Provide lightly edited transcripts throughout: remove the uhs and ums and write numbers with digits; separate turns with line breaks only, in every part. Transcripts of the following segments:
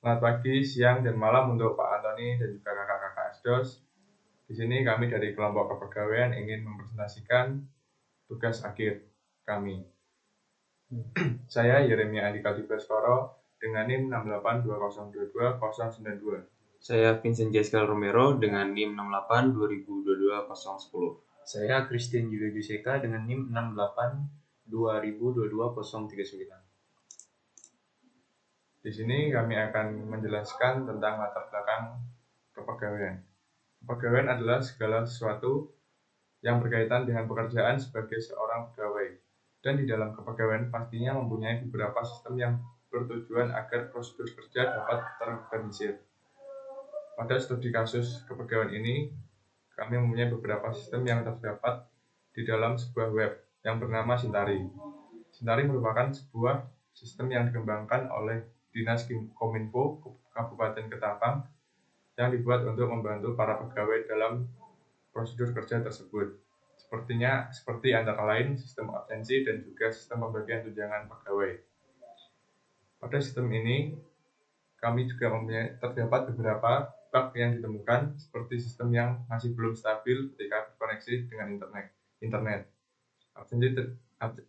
Selamat pagi, siang, dan malam untuk Pak Antoni dan juga kakak-kakak Asdos. Di sini kami dari kelompok kepegawaian ingin mempresentasikan tugas akhir kami. Saya Yeremia Andika Dibaskoro dengan NIM 682022092.
Saya Vincent Jescal Romero dengan NIM 68202210.
Saya Christian Julio Juseka dengan NIM 6820222039.
Di sini kami akan menjelaskan tentang latar belakang kepegawaian. Kepegawaian adalah segala sesuatu yang berkaitan dengan pekerjaan sebagai seorang pegawai. Dan di dalam kepegawaian pastinya mempunyai beberapa sistem yang bertujuan agar prosedur kerja dapat terorganisir. Pada studi kasus kepegawaian ini, kami mempunyai beberapa sistem yang terdapat di dalam sebuah web yang bernama Sintari. Sintari merupakan sebuah sistem yang dikembangkan oleh Dinas Kominfo Kabupaten Ketapang yang dibuat untuk membantu para pegawai dalam prosedur kerja tersebut. Seperti antara lain sistem absensi dan juga sistem pembagian tunjangan pegawai. Pada sistem ini, kami juga terdapat beberapa bug yang ditemukan, seperti sistem yang masih belum stabil ketika terkoneksi dengan internet.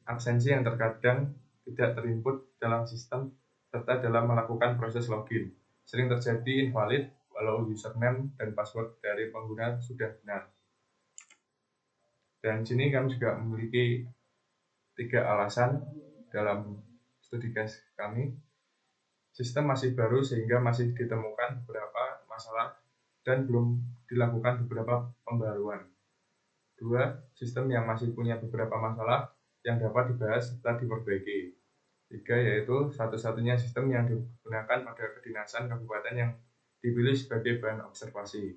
Absensi yang terkadang tidak terinput dalam sistem serta dalam melakukan proses login. Sering terjadi invalid walau username dan password dari pengguna sudah benar. Dan di sini kami juga memiliki 3 alasan dalam studi case kami. Sistem masih baru sehingga masih ditemukan beberapa masalah dan belum dilakukan beberapa pembaruan. 2. Sistem yang masih punya beberapa masalah yang dapat dibahas setelah diperbaiki. 3. Yaitu satu-satunya sistem yang digunakan pada kedinasan kabupaten yang dipilih sebagai bahan observasi.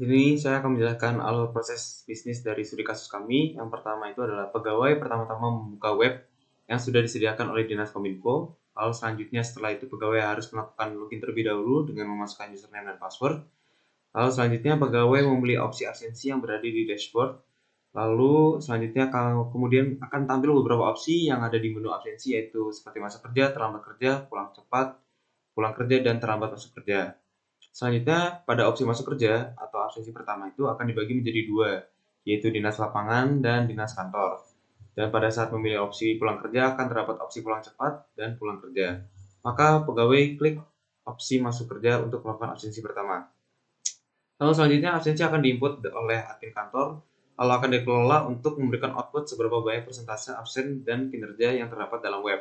Jadi saya akan menjelaskan alur proses bisnis dari studi kasus kami. Yang pertama itu adalah pegawai pertama-tama membuka web yang sudah disediakan oleh Dinas Kominfo. Lalu selanjutnya setelah itu pegawai harus melakukan login terlebih dahulu dengan memasukkan username dan password. Lalu selanjutnya pegawai memilih opsi absensi yang berada di dashboard. Lalu selanjutnya kemudian akan tampil beberapa opsi yang ada di menu absensi, yaitu seperti masa kerja, terlambat kerja, pulang cepat, pulang kerja, dan terlambat masuk kerja. Selanjutnya pada opsi masuk kerja atau absensi pertama itu akan dibagi menjadi 2, yaitu dinas lapangan dan dinas kantor. Dan pada saat memilih opsi pulang kerja akan terdapat opsi pulang cepat dan pulang kerja. Maka pegawai klik opsi masuk kerja untuk melakukan absensi pertama. Lalu selanjutnya absensi akan diinput oleh admin kantor, lalu akan dikelola untuk memberikan output seberapa banyak persentase absen dan kinerja yang terdapat dalam web.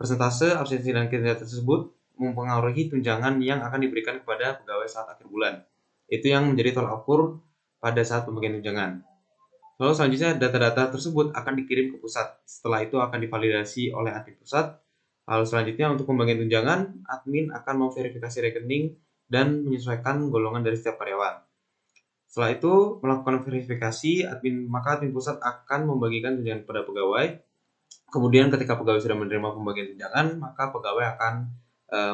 Persentase absensi dan kinerja tersebut mempengaruhi tunjangan yang akan diberikan kepada pegawai saat akhir bulan. Itu yang menjadi tolak ukur pada saat pembagian tunjangan. Lalu selanjutnya data-data tersebut akan dikirim ke pusat. Setelah itu akan divalidasi oleh admin pusat. Lalu selanjutnya untuk pembagian tunjangan, admin akan memverifikasi rekening dan menyesuaikan golongan dari setiap karyawan. Setelah itu melakukan verifikasi, maka admin pusat akan membagikan tunjangan kepada pegawai. Kemudian ketika pegawai sudah menerima pembagian tunjangan, maka pegawai akan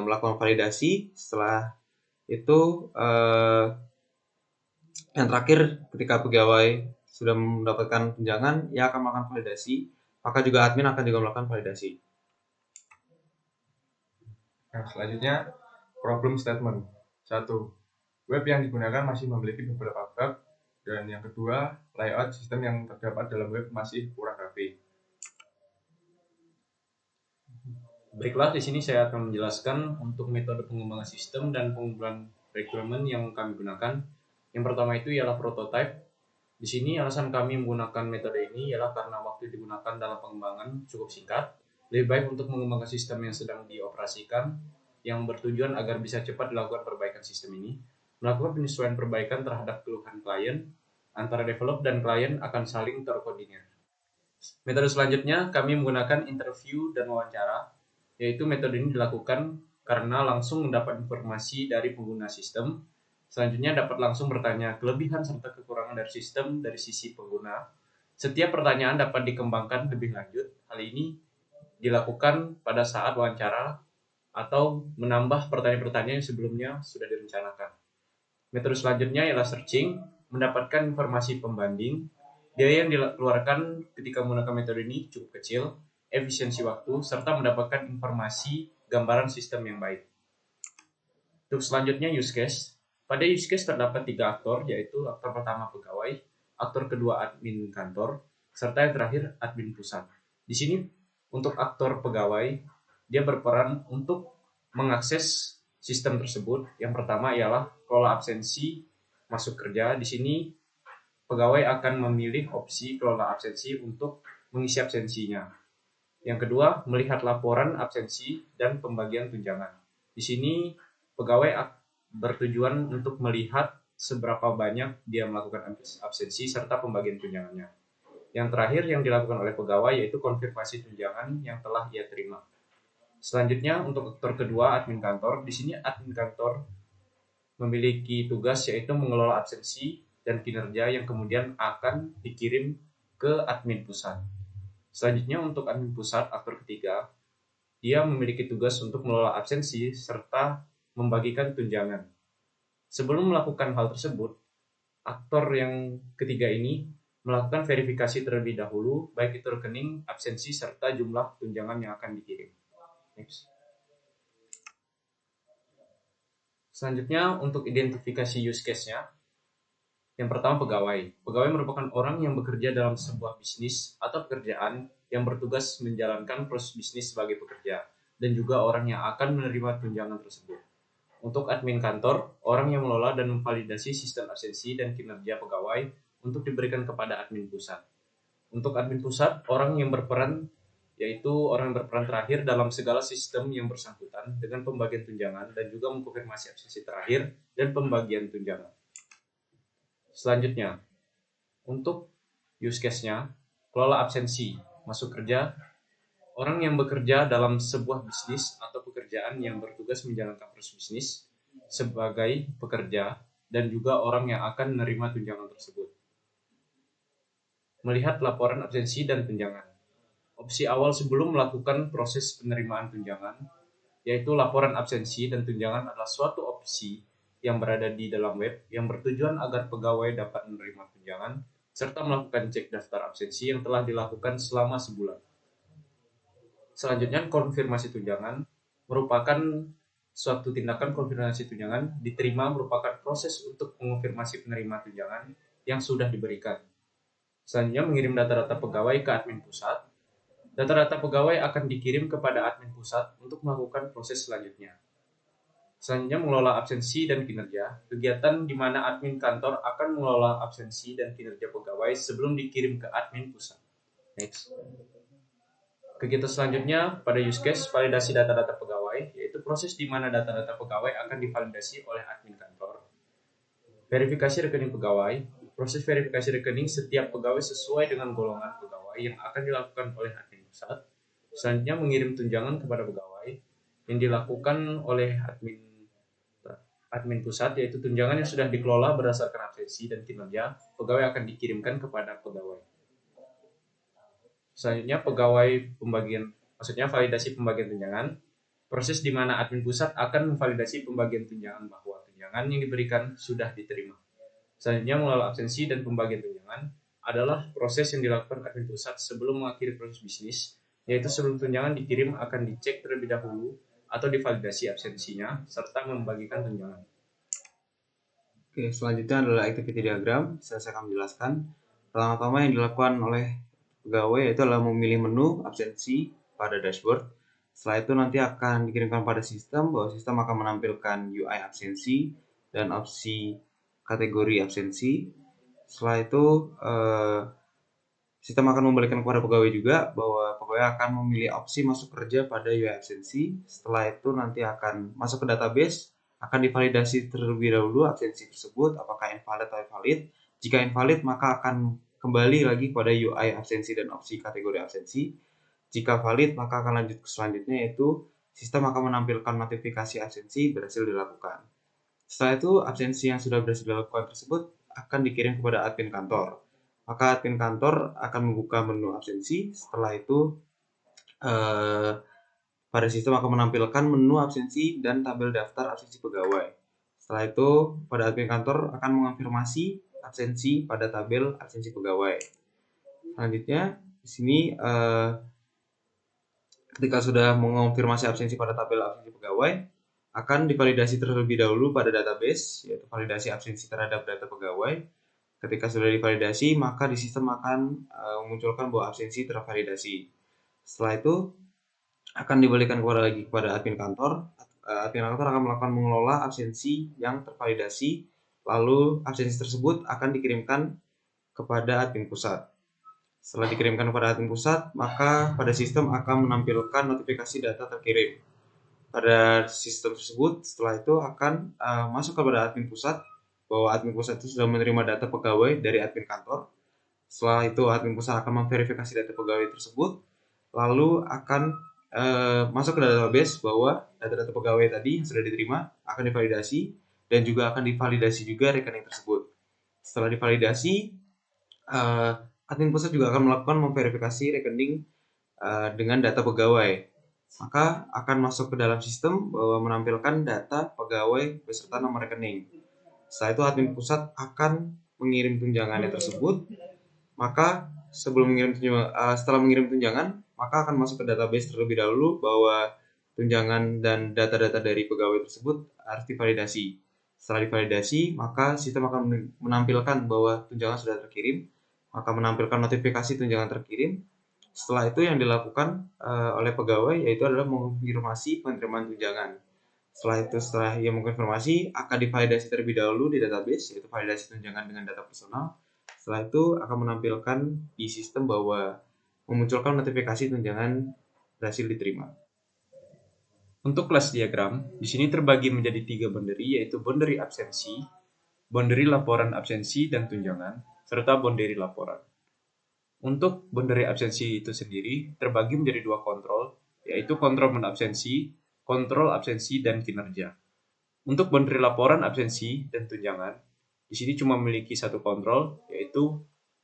melakukan validasi. Setelah itu yang terakhir, ketika pegawai sudah mendapatkan tunjangan, ia akan melakukan validasi, maka juga admin akan juga melakukan validasi.
Nah, selanjutnya problem statement. 1. Web yang digunakan masih memiliki beberapa bug, dan yang kedua, layout sistem yang terdapat dalam web masih kurang rapi.
Baiklah, di sini saya akan menjelaskan untuk metode pengembangan sistem dan pengumpulan requirement yang kami gunakan. Yang pertama itu ialah prototype. Di sini alasan kami menggunakan metode ini ialah karena waktu digunakan dalam pengembangan cukup singkat. Lebih baik untuk mengembangkan sistem yang sedang dioperasikan yang bertujuan agar bisa cepat dilakukan perbaikan sistem ini. Melakukan penyesuaian perbaikan terhadap keluhan klien antara develop dan klien akan saling terkoordinir. Metode selanjutnya kami menggunakan interview dan wawancara, yaitu metode ini dilakukan karena langsung mendapat informasi dari pengguna sistem. Selanjutnya dapat langsung bertanya kelebihan serta kekurangan dari sistem dari sisi pengguna. Setiap pertanyaan dapat dikembangkan lebih lanjut. Hal ini dilakukan pada saat wawancara atau menambah pertanyaan-pertanyaan yang sebelumnya sudah direncanakan. Metode selanjutnya ialah searching, mendapatkan informasi pembanding. Biaya yang dikeluarkan ketika menggunakan metode ini cukup kecil, efisiensi waktu, serta mendapatkan informasi gambaran sistem yang baik. Untuk selanjutnya use case. Pada use case terdapat 3 aktor, yaitu aktor pertama pegawai, aktor kedua admin kantor, serta yang terakhir admin pusat. Di sini untuk aktor pegawai, dia berperan untuk mengakses sistem tersebut. Yang pertama ialah kelola absensi masuk kerja. Di sini pegawai akan memilih opsi kelola absensi untuk mengisi absensinya. Yang kedua, melihat laporan absensi dan pembagian tunjangan. Di sini pegawai bertujuan untuk melihat seberapa banyak dia melakukan absensi serta pembagian tunjangannya. Yang terakhir yang dilakukan oleh pegawai yaitu konfirmasi tunjangan yang telah ia terima. Selanjutnya untuk aktor kedua admin kantor, di sini admin kantor memiliki tugas yaitu mengelola absensi dan kinerja yang kemudian akan dikirim ke admin pusat. Selanjutnya untuk admin pusat, aktor ketiga, dia memiliki tugas untuk mengelola absensi serta membagikan tunjangan. Sebelum melakukan hal tersebut, aktor yang ketiga ini melakukan verifikasi terlebih dahulu, baik itu rekening, absensi, serta jumlah tunjangan yang akan dikirim. Next. Selanjutnya untuk identifikasi use case-nya. Yang pertama pegawai. Pegawai merupakan orang yang bekerja dalam sebuah bisnis atau pekerjaan yang bertugas menjalankan proses bisnis sebagai pekerja dan juga orang yang akan menerima tunjangan tersebut. Untuk admin kantor, orang yang mengelola dan memvalidasi sistem absensi dan kinerja pegawai untuk diberikan kepada admin pusat. Untuk admin pusat, orang yang berperan yaitu orang yang berperan terakhir dalam segala sistem yang bersangkutan dengan pembagian tunjangan dan juga mengkonfirmasi absensi terakhir dan pembagian tunjangan. Selanjutnya, untuk use case-nya, kelola absensi masuk kerja. Orang yang bekerja dalam sebuah bisnis atau pekerjaan yang bertugas menjalankan proses bisnis sebagai pekerja dan juga orang yang akan menerima tunjangan tersebut. Melihat laporan absensi dan tunjangan. Opsi awal sebelum melakukan proses penerimaan tunjangan, yaitu laporan absensi dan tunjangan adalah suatu opsi yang berada di dalam web yang bertujuan agar pegawai dapat menerima tunjangan serta melakukan cek daftar absensi yang telah dilakukan selama sebulan. Selanjutnya, konfirmasi tunjangan merupakan suatu tindakan konfirmasi tunjangan diterima merupakan proses untuk mengonfirmasi penerima tunjangan yang sudah diberikan. Selanjutnya, mengirim data-data pegawai ke admin pusat. Data-data pegawai akan dikirim kepada admin pusat untuk melakukan proses selanjutnya. Selanjutnya, mengelola absensi dan kinerja. Kegiatan di mana admin kantor akan mengelola absensi dan kinerja pegawai sebelum dikirim ke admin pusat. Next. Kegiatan selanjutnya pada use case validasi data-data pegawai, yaitu proses di mana data-data pegawai akan divalidasi oleh admin kantor. Verifikasi rekening pegawai, proses verifikasi rekening setiap pegawai sesuai dengan golongan pegawai yang akan dilakukan oleh admin pusat. Selanjutnya mengirim tunjangan kepada pegawai yang dilakukan oleh admin pusat, yaitu tunjangan yang sudah dikelola berdasarkan absensi dan kinerja pegawai akan dikirimkan kepada pegawai. Selanjutnya validasi pembagian tunjangan. Proses di mana admin pusat akan memvalidasi pembagian tunjangan bahwa tunjangan yang diberikan sudah diterima. Selanjutnya mengelola absensi dan pembagian tunjangan adalah proses yang dilakukan admin pusat sebelum mengakhiri proses bisnis, yaitu sebelum tunjangan dikirim akan dicek terlebih dahulu atau divalidasi absensinya serta membagikan tunjangan.
Oke, selanjutnya adalah activity diagram. Saya akan menjelaskan. Pertama-tama yang dilakukan oleh pegawai yaitu adalah memilih menu absensi pada dashboard. Setelah itu nanti akan dikirimkan pada sistem bahwa sistem akan menampilkan UI absensi dan opsi kategori absensi. Setelah itu sistem akan memberikan kepada pegawai juga bahwa pegawai akan memilih opsi masuk kerja pada UI absensi. Setelah itu nanti akan masuk ke database, akan divalidasi terlebih dahulu absensi tersebut apakah invalid atau valid. Jika invalid maka akan kembali lagi pada UI absensi dan opsi kategori absensi. Jika valid, maka akan lanjut ke selanjutnya, yaitu sistem akan menampilkan notifikasi absensi berhasil dilakukan. Setelah itu, absensi yang sudah berhasil dilakukan tersebut akan dikirim kepada admin kantor. Maka admin kantor akan membuka menu absensi. Setelah itu, pada sistem akan menampilkan menu absensi dan tabel daftar absensi pegawai. Setelah itu, pada admin kantor akan mengonfirmasi absensi pada tabel absensi pegawai. Selanjutnya di sini Ketika sudah mengonfirmasi absensi pada tabel absensi pegawai, akan divalidasi terlebih dahulu pada database, yaitu validasi absensi terhadap data pegawai. Ketika sudah divalidasi, maka di sistem akan memunculkan bahwa absensi tervalidasi. Setelah itu akan dibalikan kepada admin kantor. Admin kantor akan melakukan mengelola absensi yang tervalidasi, lalu absensi tersebut akan dikirimkan kepada admin pusat. Setelah dikirimkan kepada admin pusat, maka pada sistem akan menampilkan notifikasi data terkirim. Pada sistem tersebut, setelah itu akan masuk kepada admin pusat, bahwa admin pusat itu sudah menerima data pegawai dari admin kantor. Setelah itu admin pusat akan memverifikasi data pegawai tersebut, lalu akan masuk ke database bahwa data-data pegawai tadi yang sudah diterima akan divalidasi, dan juga akan divalidasi juga rekening tersebut. Setelah divalidasi, admin pusat juga akan melakukan memverifikasi rekening dengan data pegawai. Maka akan masuk ke dalam sistem bahwa menampilkan data pegawai beserta nomor rekening. Setelah itu admin pusat akan mengirim tunjangannya tersebut. Maka setelah mengirim tunjangan, maka akan masuk ke database terlebih dahulu bahwa tunjangan dan data-data dari pegawai tersebut harus divalidasi. Setelah divalidasi, maka sistem akan menampilkan bahwa tunjangan sudah terkirim, maka menampilkan notifikasi tunjangan terkirim. Setelah itu yang dilakukan oleh pegawai yaitu adalah mengonfirmasi penerimaan tunjangan. Setelah ia mengkonfirmasi, akan divalidasi terlebih dahulu di database, yaitu validasi tunjangan dengan data personal. Setelah itu akan menampilkan di sistem bahwa memunculkan notifikasi tunjangan berhasil diterima.
Untuk kelas diagram, di sini terbagi menjadi 3 boundary, yaitu boundary absensi, boundary laporan absensi dan tunjangan, serta boundary laporan. Untuk boundary absensi itu sendiri terbagi menjadi 2 kontrol, yaitu kontrol menabsensi, kontrol absensi dan kinerja. Untuk boundary laporan absensi dan tunjangan, di sini cuma memiliki satu kontrol, yaitu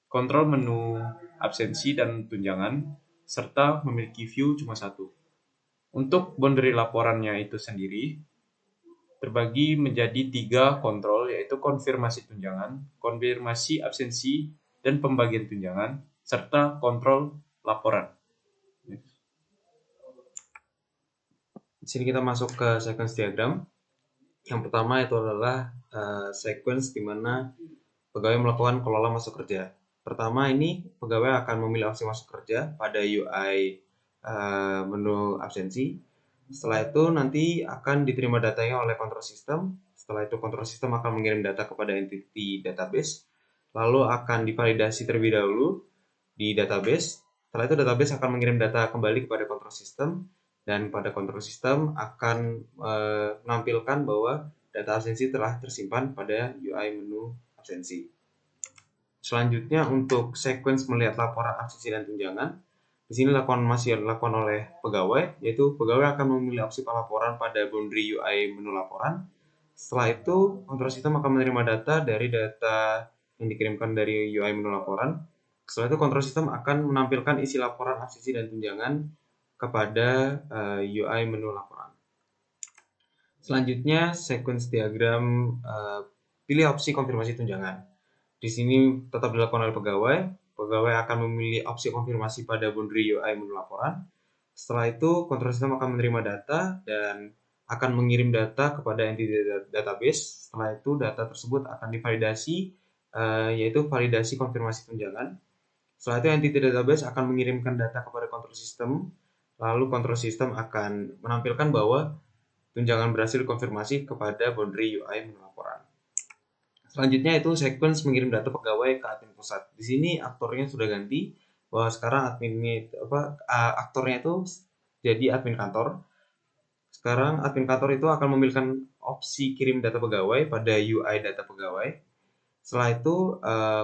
kontrol menu absensi dan tunjangan, serta memiliki view cuma satu. Untuk boundary laporannya itu sendiri terbagi menjadi 3 kontrol, yaitu konfirmasi tunjangan, konfirmasi absensi, dan pembagian tunjangan, serta kontrol laporan.
Di sini kita masuk ke sequence diagram. Yang pertama itu adalah sequence di mana pegawai melakukan kelola masuk kerja. Pertama ini pegawai akan memilih opsi masuk kerja pada UI menu absensi. Setelah itu nanti akan diterima datanya oleh kontrol sistem. Setelah itu kontrol sistem akan mengirim data kepada entity database. Lalu akan divalidasi terlebih dahulu di database. Setelah itu database akan mengirim data kembali kepada kontrol sistem. Dan pada kontrol sistem akan menampilkan bahwa data absensi telah tersimpan pada UI menu absensi. Selanjutnya untuk sequence melihat laporan absensi dan tunjangan. Di sini masih dilakukan oleh pegawai, yaitu pegawai akan memilih opsi pelaporan pada boundary UI menu laporan. Setelah itu, kontrol sistem akan menerima data dari data yang dikirimkan dari UI menu laporan. Setelah itu, kontrol sistem akan menampilkan isi laporan absensi dan tunjangan kepada UI menu laporan. Selanjutnya, sequence diagram pilih opsi konfirmasi tunjangan. Di sini tetap dilakukan oleh pegawai. Pegawai akan memilih opsi konfirmasi pada boundary UI menu laporan. Setelah itu, kontrol sistem akan menerima data dan akan mengirim data kepada entity database. Setelah itu, data tersebut akan divalidasi, yaitu validasi konfirmasi tunjangan. Setelah itu, entity database akan mengirimkan data kepada kontrol sistem. Lalu, kontrol sistem akan menampilkan bahwa tunjangan berhasil dikonfirmasi kepada boundary UI menu laporan. Selanjutnya itu sequence mengirim data pegawai ke admin pusat. Di sini aktornya sudah ganti, bahwa sekarang aktornya itu jadi admin kantor. Sekarang admin kantor itu akan memiliki opsi kirim data pegawai pada UI data pegawai. Setelah itu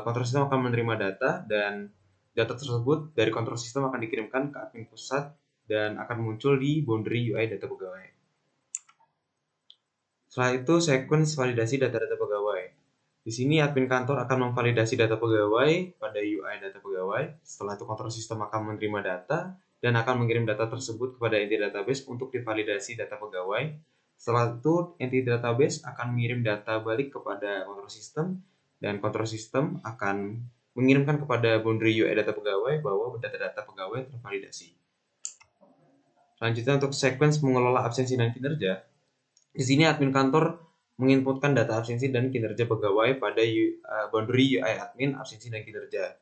kontrol sistem akan menerima data dan data tersebut dari kontrol sistem akan dikirimkan ke admin pusat dan akan muncul di boundary UI data pegawai. Setelah itu sequence validasi data-data pegawai. Di sini admin kantor akan memvalidasi data pegawai pada UI data pegawai. Setelah itu kontrol sistem akan menerima data dan akan mengirim data tersebut kepada entity database untuk divalidasi data pegawai. Setelah itu entity database akan mengirim data balik kepada kontrol sistem dan kontrol sistem akan mengirimkan kepada boundary UI data pegawai bahwa data-data pegawai tervalidasi. Selanjutnya untuk sequence mengelola absensi dan kinerja. Di sini admin kantor menginputkan data absensi dan kinerja pegawai pada boundary UI admin absensi dan kinerja.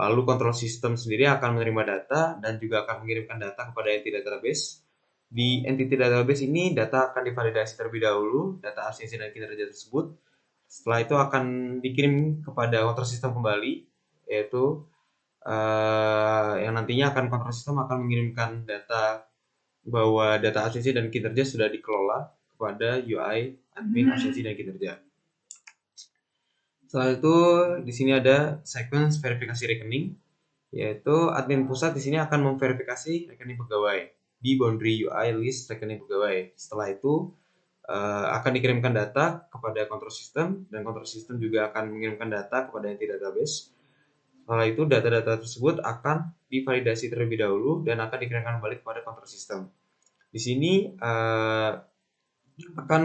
Lalu kontrol sistem sendiri akan menerima data dan juga akan mengirimkan data kepada entity database. Di entity database ini data akan divalidasi terlebih dahulu, data absensi dan kinerja tersebut. Setelah itu akan dikirim kepada kontrol sistem kembali, yaitu yang nantinya akan kontrol sistem akan mengirimkan data bahwa data absensi dan kinerja sudah dikelola kepada UI admin absensi dan kinerja. Setelah itu di sini ada sequence verifikasi rekening, yaitu admin pusat di sini akan memverifikasi rekening pegawai di boundary UI list rekening pegawai. Setelah itu akan dikirimkan data kepada kontrol sistem dan kontrol sistem juga akan mengirimkan data kepada entity database. Setelah itu data-data tersebut akan divalidasi terlebih dahulu dan akan dikirimkan kembali kepada kontrol sistem. Di sini akan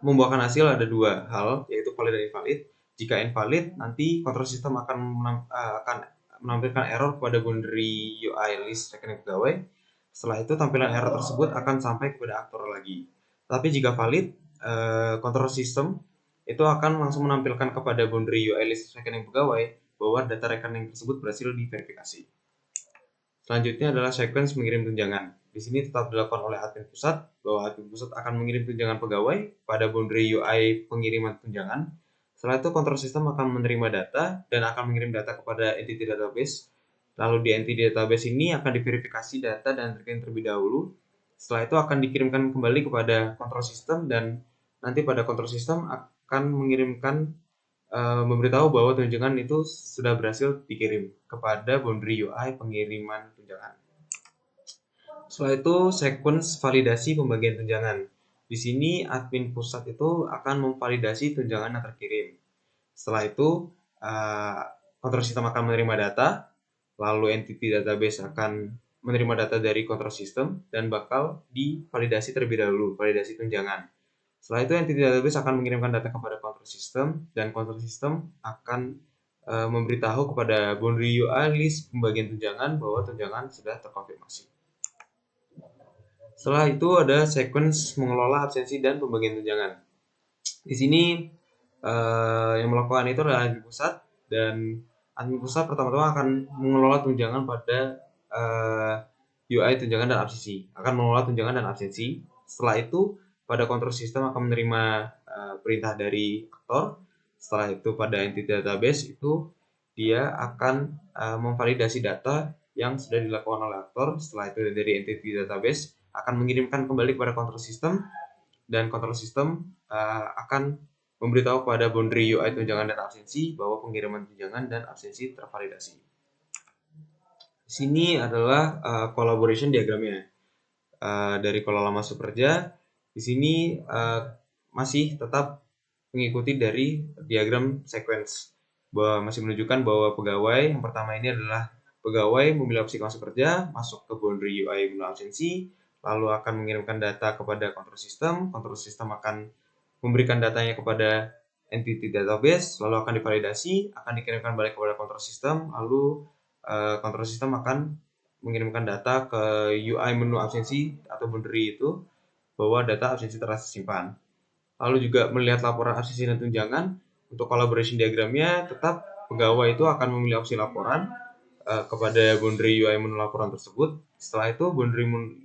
membuahkan hasil ada dua hal, yaitu valid dan invalid. Jika invalid, nanti kontrol sistem akan menampilkan error pada boundary UI list rekening pegawai. Setelah itu tampilan error tersebut akan sampai kepada aktor lagi. Tapi jika valid, kontrol sistem itu akan langsung menampilkan kepada boundary UI list rekening pegawai bahwa data rekening tersebut berhasil diverifikasi. Selanjutnya adalah sequence mengirim tunjangan. Di sini tetap dilakukan oleh admin pusat, bahwa admin pusat akan mengirim tunjangan pegawai pada boundary UI pengiriman tunjangan. Setelah itu kontrol sistem akan menerima data dan akan mengirim data kepada entity database. Lalu di entity database ini akan diverifikasi data dan rekening terlebih dahulu. Setelah itu akan dikirimkan kembali kepada kontrol sistem dan nanti pada kontrol sistem akan mengirimkan memberitahu bahwa tunjangan itu sudah berhasil dikirim kepada boundary UI pengiriman tunjangan. Setelah itu sequence validasi pembagian tunjangan. Di sini admin pusat itu akan memvalidasi tunjangan yang terkirim. Setelah itu kontrol sistem akan menerima data, lalu entity database akan menerima data dari kontrol sistem dan bakal divalidasi terlebih dahulu, validasi tunjangan. Setelah itu entity database akan mengirimkan data kepada kontrol sistem dan kontrol sistem akan memberitahu kepada boundary UI list pembagian tunjangan bahwa tunjangan sudah terkonfirmasi. Setelah itu ada sequence mengelola absensi dan pembagian tunjangan. Di sini yang melakukan itu adalah admin pusat, dan admin pusat pertama-tama akan mengelola tunjangan pada UI tunjangan dan absensi. Akan mengelola tunjangan dan absensi. Setelah itu pada kontrol sistem akan menerima perintah dari aktor. Setelah itu pada entity database itu dia akan memvalidasi data yang sudah dilakukan oleh aktor. Setelah itu dari entity database akan mengirimkan kembali kepada kontrol sistem dan kontrol sistem akan memberitahu kepada boundary UI tunjangan dan absensi bahwa pengiriman tunjangan dan absensi tervalidasi. Di sini adalah collaboration diagramnya dari Kola Lama Sukerja. Di sini masih tetap mengikuti dari diagram sequence, bahwa masih menunjukkan bahwa pegawai yang pertama ini adalah pegawai memilih opsi masuk kerja, masuk ke boundary UI menu absensi, lalu akan mengirimkan data kepada kontrol sistem akan memberikan datanya kepada entity database, lalu akan divalidasi, akan dikirimkan balik kepada kontrol sistem, lalu kontrol sistem akan mengirimkan data ke UI menu absensi atau boundary itu bahwa data absensi telah tersimpan. Lalu juga melihat laporan absensi dan tunjangan. Untuk collaboration diagramnya tetap pegawai itu akan memilih opsi laporan kepada boundary UI menu laporan tersebut. Setelah itu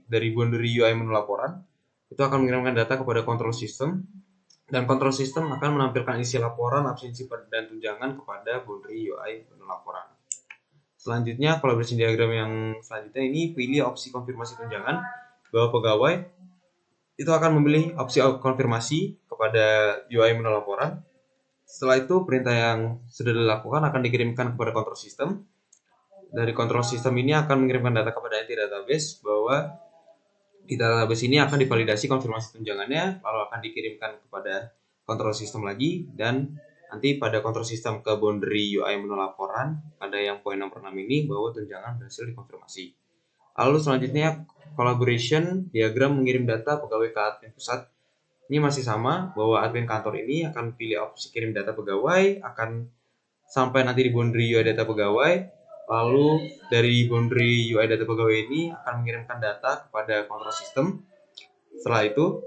dari boundary UI menu laporan itu akan mengirimkan data kepada kontrol sistem, dan kontrol sistem akan menampilkan isi laporan absensi dan tunjangan kepada boundary UI menu laporan. Selanjutnya collaboration diagram yang selanjutnya ini pilih opsi konfirmasi tunjangan, bahwa pegawai itu akan memilih opsi konfirmasi kepada UI menu laporan. Setelah itu perintah yang sudah dilakukan akan dikirimkan kepada kontrol sistem. Dari kontrol sistem ini akan mengirimkan data kepada entity database bahwa di database ini akan divalidasi konfirmasi tunjangannya, lalu akan dikirimkan kepada kontrol sistem lagi, dan nanti pada kontrol sistem ke boundary UI menu laporan pada yang poin nomor 6 ini bahwa tunjangan berhasil dikonfirmasi. Lalu selanjutnya collaboration diagram mengirim data pegawai ke admin pusat. Ini masih sama, bahwa admin kantor ini akan pilih opsi kirim data pegawai, akan sampai nanti di boundary UI data pegawai, Lalu dari boundary UI data pegawai ini akan mengirimkan data kepada control system. Setelah itu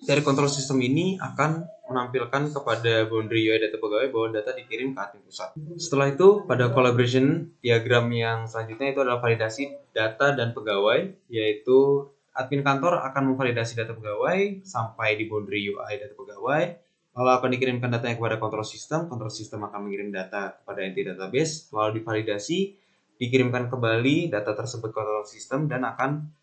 dari control system ini akan menampilkan kepada boundary UI data pegawai bahwa data dikirim ke admin pusat. Setelah itu pada collaboration diagram yang selanjutnya itu adalah validasi data dan pegawai, yaitu admin kantor akan memvalidasi data pegawai sampai di boundary UI data pegawai, lalu akan dikirimkan datanya kepada control system akan mengirim data kepada entity database, lalu divalidasi, dikirimkan kembali data tersebut ke control system dan akan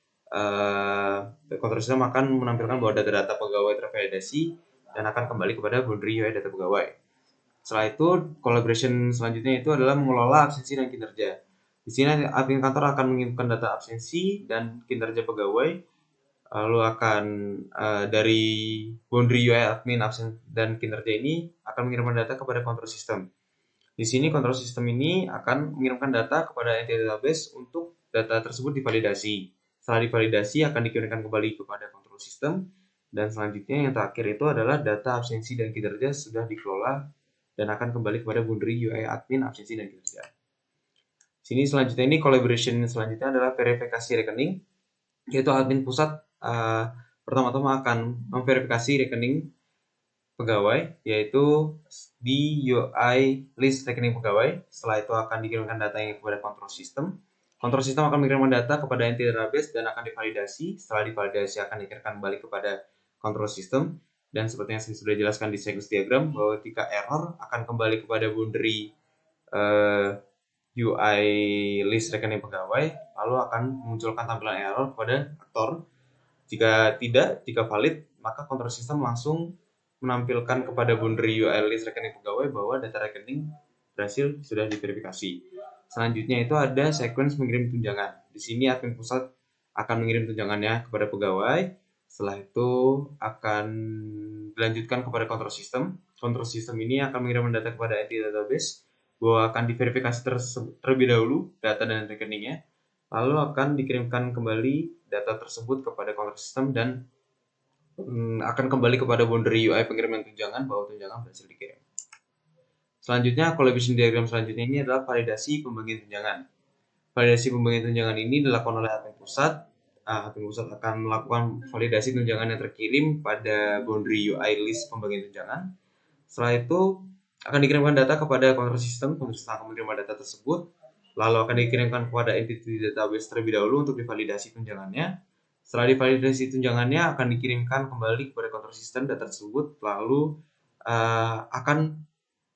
control system akan menampilkan bahwa data-data pegawai tervalidasi dan akan kembali kepada boundary UI data pegawai. Setelah itu, collaboration selanjutnya itu adalah mengelola absensi dan kinerja. Di sini admin kantor akan mengirimkan data absensi dan kinerja pegawai, lalu akan dari boundary UI admin absen dan kinerja ini akan mengirimkan data kepada control system. Di sini control system ini akan mengirimkan data kepada entity database untuk data tersebut divalidasi. Setelah divalidasi akan dikirimkan kembali kepada control system, dan selanjutnya yang terakhir itu adalah data absensi dan kinerja sudah dikelola dan akan kembali kepada boundary UI admin absensi dan kinerja. Sini selanjutnya ini collaboration selanjutnya adalah verifikasi rekening, yaitu admin pusat pertama-tama akan memverifikasi rekening pegawai, yaitu di UI list rekening pegawai. Setelah itu akan dikirimkan datanya kepada control system. Control system akan mengirimkan data kepada entity database dan akan divalidasi. Setelah divalidasi akan dikirimkan kembali kepada control system. Dan seperti yang saya sudah jelaskan di cycles diagram, bahwa ketika error akan kembali kepada boundary UI list rekening pegawai, lalu akan memunculkan tampilan error kepada aktor. Jika valid, maka control system langsung menampilkan kepada boundary UI list rekening pegawai bahwa data rekening berhasil sudah diverifikasi. Selanjutnya itu ada sequence mengirim tunjangan. Di sini admin pusat akan mengirim tunjangannya kepada pegawai. Setelah itu akan dilanjutkan kepada control system. Control system ini akan mengirimkan data kepada entity database bahwa akan diverifikasi terlebih dahulu data dan rekeningnya. Lalu akan dikirimkan kembali data tersebut kepada control system dan akan kembali kepada boundary UI pengiriman tunjangan bahwa tunjangan berhasil dikirim. Selanjutnya, collaboration diagram selanjutnya ini adalah validasi pembagian tunjangan. Validasi pembagian tunjangan ini dilakukan oleh admin pusat. Admin pusat akan melakukan validasi tunjangan yang terkirim pada boundary UI list pembagian tunjangan. Setelah itu akan dikirimkan data kepada control system akan menerima data tersebut, lalu akan dikirimkan kepada entity database terlebih dahulu untuk divalidasi tunjangannya. Setelah divalidasi tunjangannya akan dikirimkan kembali kepada control system data tersebut, lalu akan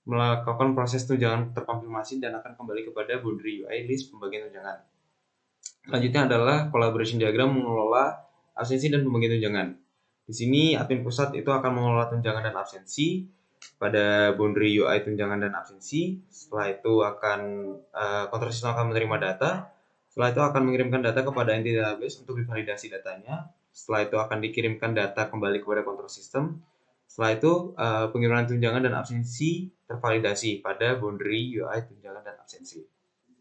melakukan proses tunjangan terkonfirmasi dan akan kembali kepada boundary UI list pembagian tunjangan. Selanjutnya adalah collaboration diagram mengelola absensi dan pembagian tunjangan. Di sini admin pusat itu akan mengelola tunjangan dan absensi pada boundary UI tunjangan dan absensi. Setelah itu akan control system akan menerima data. Setelah itu akan mengirimkan data kepada entity database untuk divalidasi datanya. Setelah itu akan dikirimkan data kembali kepada control system. Setelah itu pengiriman tunjangan dan absensi tervalidasi pada boundary UI tunjangan dan absensi.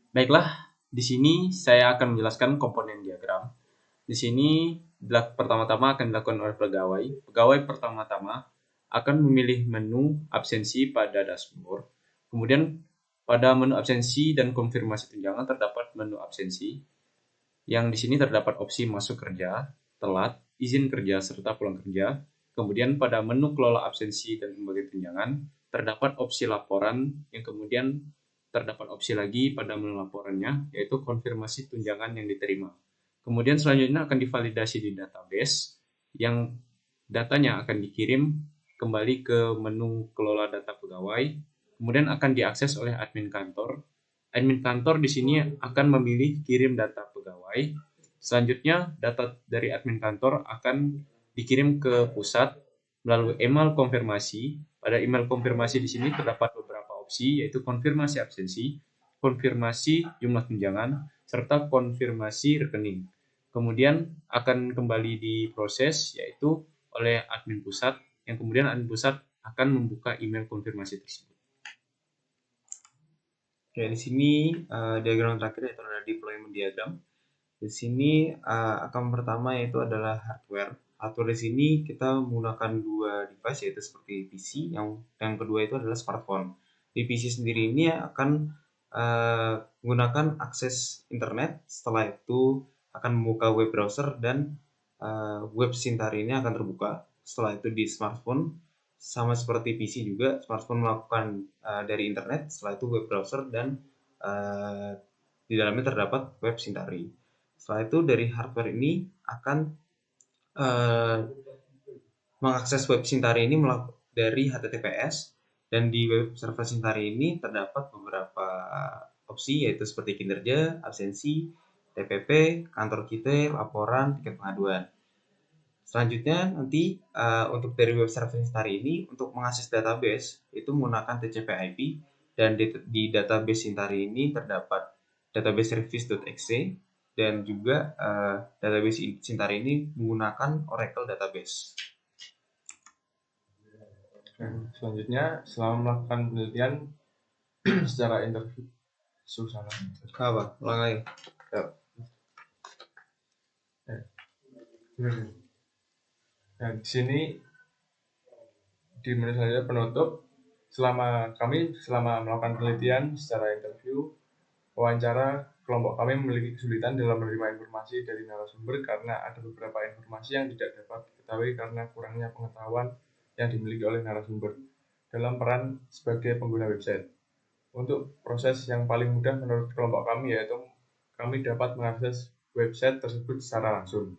Baiklah, di sini saya akan menjelaskan komponen diagram. Di sini pertama-tama akan dilakukan oleh pegawai. Pegawai pertama-tama akan memilih menu absensi pada dashboard. Kemudian pada menu absensi dan konfirmasi tunjangan terdapat menu absensi, yang di sini terdapat opsi masuk kerja, telat, izin kerja, serta pulang kerja. Kemudian pada menu kelola absensi dan pembagian tunjangan terdapat opsi laporan, yang kemudian terdapat opsi lagi pada menu laporannya, yaitu konfirmasi tunjangan yang diterima. Kemudian selanjutnya akan divalidasi di database, yang datanya akan dikirim kembali ke menu kelola data pegawai, kemudian akan diakses oleh admin kantor. Admin kantor di sini akan memilih kirim data pegawai. Selanjutnya, data dari admin kantor akan dikirim ke pusat melalui email konfirmasi. Pada email konfirmasi di sini terdapat beberapa opsi, yaitu konfirmasi absensi, konfirmasi jumlah tunjangan, serta konfirmasi rekening. Kemudian akan kembali diproses, yaitu oleh admin pusat, yang kemudian admin pusat akan membuka email konfirmasi tersebut.
Oke, di sini diagram terakhir yaitu adalah deployment diagram. Di sini akan pertama yaitu adalah hardware. Hardware di sini kita menggunakan dua device, yaitu seperti PC, yang kedua itu adalah smartphone. Di PC sendiri ini akan menggunakan akses internet. Setelah itu akan membuka web browser dan web Sintari ini akan terbuka. Setelah itu di smartphone, sama seperti PC juga, smartphone melakukan dari internet. Setelah itu web browser dan di dalamnya terdapat web Sintari. Setelah itu dari hardware ini akan mengakses web Sintari ini dari HTTPS, dan di web server Sintari ini terdapat beberapa opsi, yaitu seperti kinerja, absensi, TPP, kantor kita, laporan, tiket pengaduan. Selanjutnya nanti untuk dari web server Sintari ini, untuk mengakses database itu menggunakan TCP/IP, dan di database Sintari ini terdapat database service.exe, dan juga database Sintari ini menggunakan Oracle database.
Selanjutnya, selama melakukan penelitian secara interview,
Apa? Ulang lagi.
Nah, di sini di menit selanjutnya penutup, selama melakukan penelitian secara interview, wawancara, kelompok kami memiliki kesulitan dalam menerima informasi dari narasumber karena ada beberapa informasi yang tidak dapat diketahui karena kurangnya pengetahuan yang dimiliki oleh narasumber dalam peran sebagai pengguna website. Untuk proses yang paling mudah menurut kelompok kami yaitu kami dapat mengakses website tersebut secara langsung.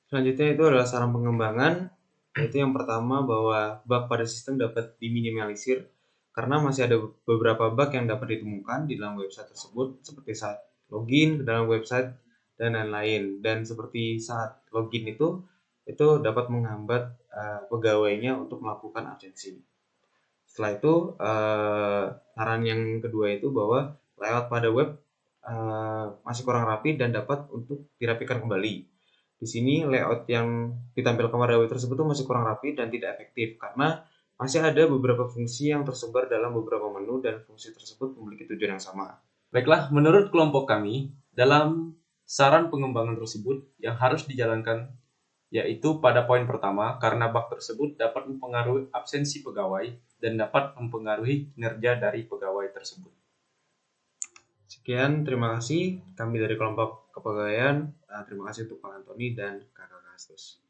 Selanjutnya itu adalah saran pengembangan, yaitu yang pertama bahwa bug pada sistem dapat diminimalisir karena masih ada beberapa bug yang dapat ditemukan di dalam website tersebut, seperti saat login ke dalam website dan lain-lain. Dan seperti saat login itu dapat menghambat pegawainya untuk melakukan absensi. Setelah itu saran yang kedua itu bahwa layout pada web masih kurang rapi dan dapat untuk dirapikan kembali. Di sini layout yang ditampilkan pada web tersebut masih kurang rapi dan tidak efektif karena masih ada beberapa fungsi yang tersebar dalam beberapa menu dan fungsi tersebut memiliki tujuan yang sama.
Baiklah, menurut kelompok kami, dalam saran pengembangan tersebut yang harus dijalankan yaitu pada poin pertama, karena bug tersebut dapat mempengaruhi absensi pegawai dan dapat mempengaruhi kinerja dari pegawai tersebut.
Sekian, terima kasih. Kami dari kelompok kepegawaian, terima kasih untuk Pak Antoni dan Kakak Kastus.